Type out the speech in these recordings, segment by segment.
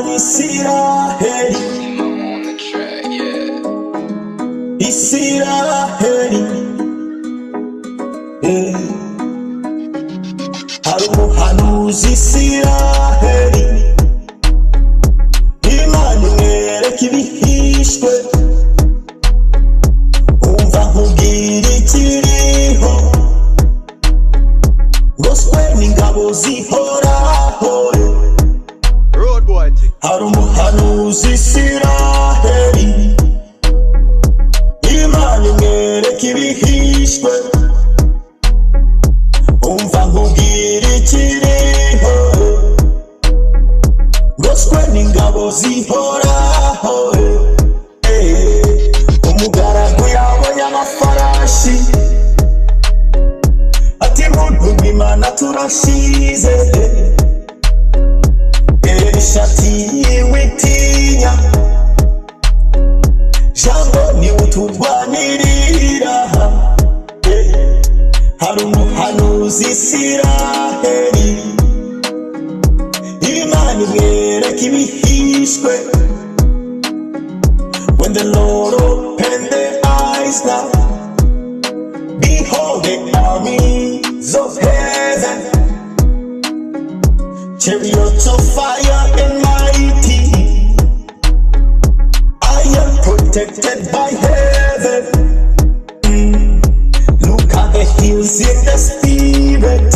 Isiraheli, Isiraheli, hari umuhanuzi Isiraheli, Imana imwereka ibihishwe, umva nkubwira ikiriho, ngoswe n'ingabo zihoraho. Hari umuhanuzi Isiraheli, Imana imwereka ibihishwe, umva nkubwira ikiriho, ngoswe n'ingabo zihoraho. Umugaragu yabonye amafarashi, ati muntu w'Imana turashize, ishati witinya, jambo ni uturwanirira. Hari umuhanuzi Isiraheli, Imana imwereka ibihishwe, when the Lord opened their eyes now, behold the armies of heaven, chariots of fire and mighty, I am protected by heaven. Look at the hills in the spirit,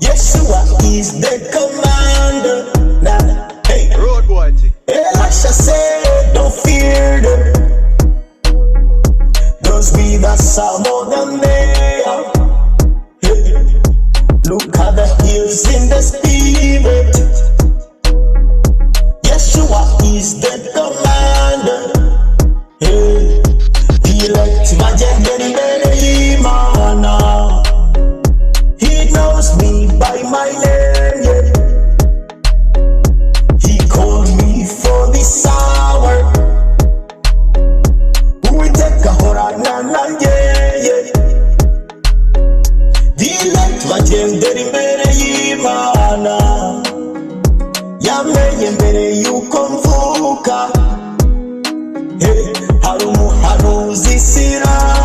Yeshua is the commander. Now, hey, Elisha said, don't fear them, those with a salmon and they are. Look at the hills in the spirit, Yeshua is the commander. Elect Majenderi Imana, he knows me by my name. He called me for this hour. Uiteka horana nanjye, elect Majenderi Imana, yamenye mbere yuko mvuka. Hari umuhanuzi Isiraheli,